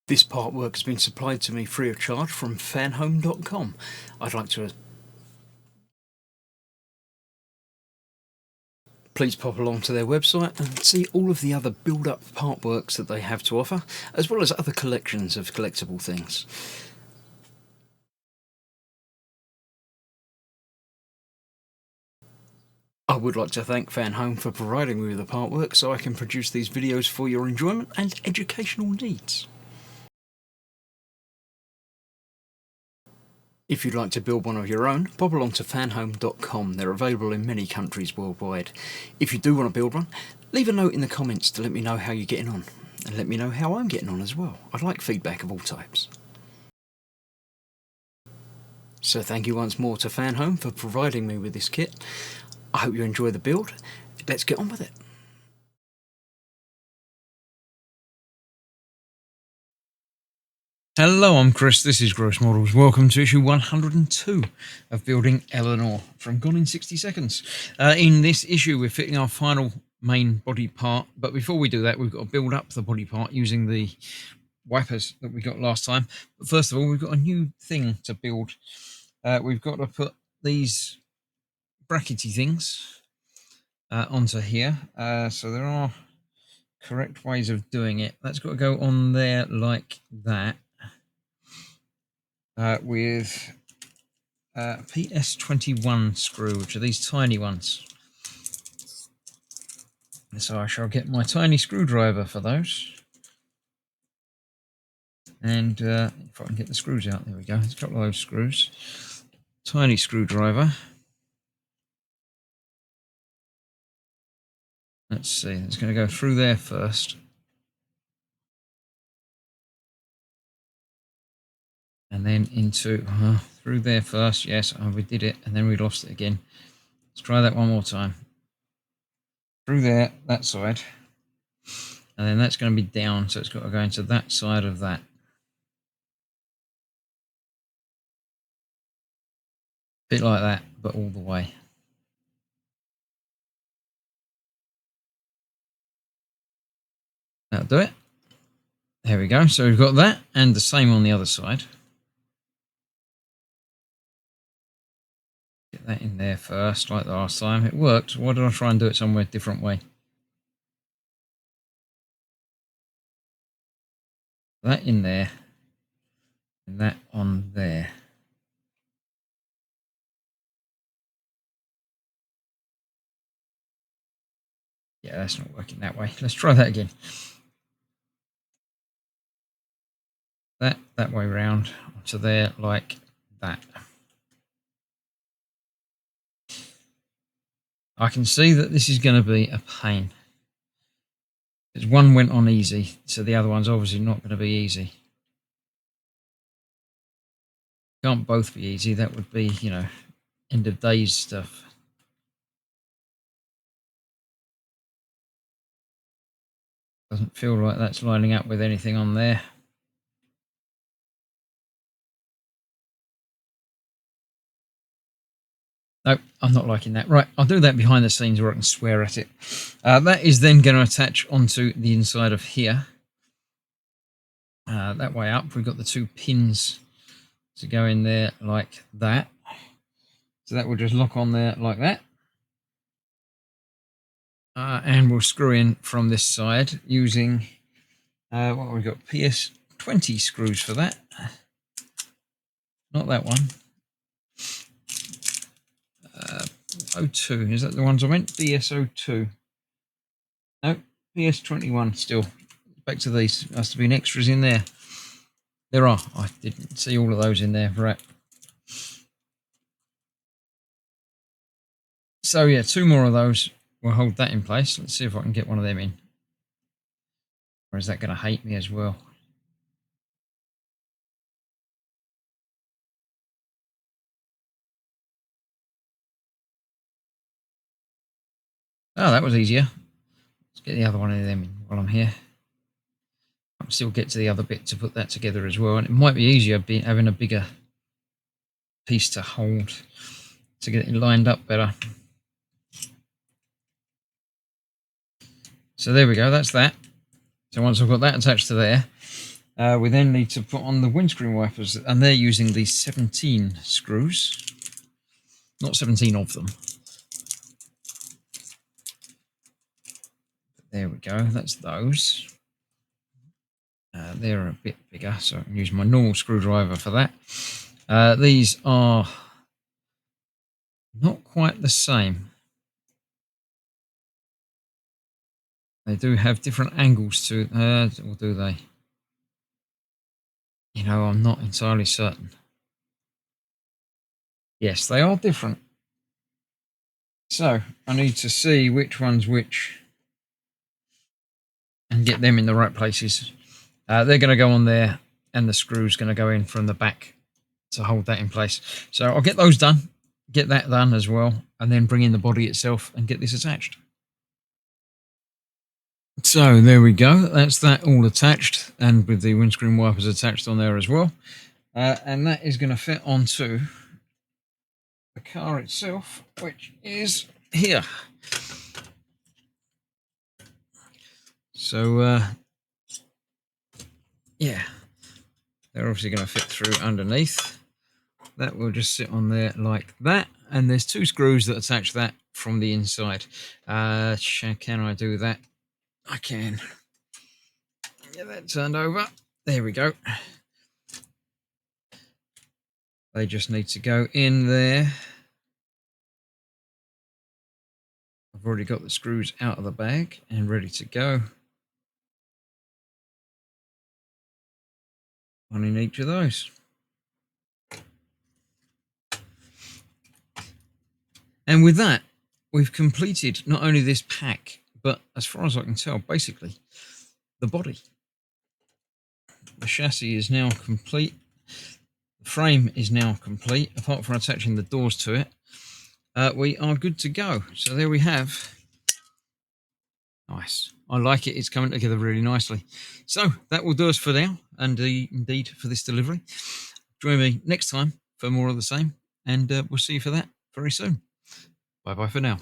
This artwork has been supplied to me free of charge from Fanhome.com. I'd like to please pop along to their website and see all of the other build-up artworks that they have to offer, as well as other collections of collectible things. I would like to thank Fanhome for providing me with the artwork so I can produce these videos for your enjoyment and educational needs. If you'd like to build one of your own, pop along to fanhome.com. They're available in many countries worldwide. If you do want to build one, leave a note in the comments to let me know how you're getting on, and let me know how I'm getting on as well. I'd like feedback of all types. So thank you once more to Fanhome for providing me with this kit. I hope you enjoy the build. Let's get on with it. Hello, I'm Chris, this is Gross Models. Welcome to issue 102 of Building Eleanor from Gone in 60 Seconds. In this issue we're fitting our final main body part, but before we do that we've got to build up the body part using the wipers that we got last time. But first of all, we've got a new thing to build. We've got to put these brackety things onto here. So there are correct ways of doing it. That's got to go on there like that. With a PS21 screw, which are these tiny ones. So I shall get my tiny screwdriver for those. And if I can get the screws out, there we go. There's a couple of those screws. Tiny screwdriver. Let's see, it's going to go through there first. And then into through there first. Yes, we did it, and then we lost it again. Let's try that one more time. Through there, that side, and then that's going to be down, so it's got to go into that side of that. Bit like that, but all the way. That'll do it. There we go. So we've got that, and the same on the other side. Get that in there first, like the last time. It worked. Why did I try and do it somewhere different way? That in there, and that on there. Yeah, that's not working that way. Let's try that again. That way round to there like that. I can see that this is going to be a pain. Because one went on easy, so the other one's obviously not going to be easy. Can't both be easy. That would be, you know, end of days stuff. Doesn't feel like that's lining up with anything on there. Nope, I'm not liking that. Right, I'll do that behind the scenes where I can swear at it. That is then going to attach onto the inside of here. That way up, we've got the two pins to go in there like that. So that will just lock on there like that. And we'll screw in from this side using, what we've got, PS20 screws for that. Not that one. 02, is that the ones I meant? BS02. No, PS21 still. Back to these. There has to be an extras in there. There are. I didn't see all of those in there. Right. So yeah, two more of those. We'll hold that in place. Let's see if I can get one of them in. Or is that going to hate me as well? Oh, that was easier. Let's get the other one of them in while I'm here. I can still get to the other bit to put that together as well. And it might be easier having a bigger piece to hold to get it lined up better. So there we go, that's that. So once I've got that attached to there, We then need to put on the windscreen wipers, and they're using the 17 screws. Not 17 of them. There we go, that's those. They're a bit bigger, so I can use my normal screwdriver for that. These are not quite the same. They do have different angles to it, or do they? You know, I'm not entirely certain. Yes, they are different. So I need to see which one's which and get them in the right places. They're going to go on there, and the screw's going to go in from the back to hold that in place. So I'll get those done, get that done as well, and then bring in the body itself and get this attached. So there we go. That's that all attached, and with the windscreen wipers attached on there as well. And that is going to fit onto the car itself, which is here. So yeah, they're obviously going to fit through underneath. That will just sit on there like that, and there's two screws that attach that from the inside. Can I do that? I can. Get that turned over. There we go. They just need to go in there. I've already got the screws out of the bag and ready to go. One in each of those. And with that, we've completed not only this pack, but as far as I can tell, basically the body. The chassis is now complete. The frame is now complete, apart from attaching the doors to it. We are good to go. So there we have. Nice. I like it. It's coming together really nicely. So that will do us for now, and indeed for this delivery. Join me next time for more of the same, and we'll see you for that very soon. Bye-bye for now.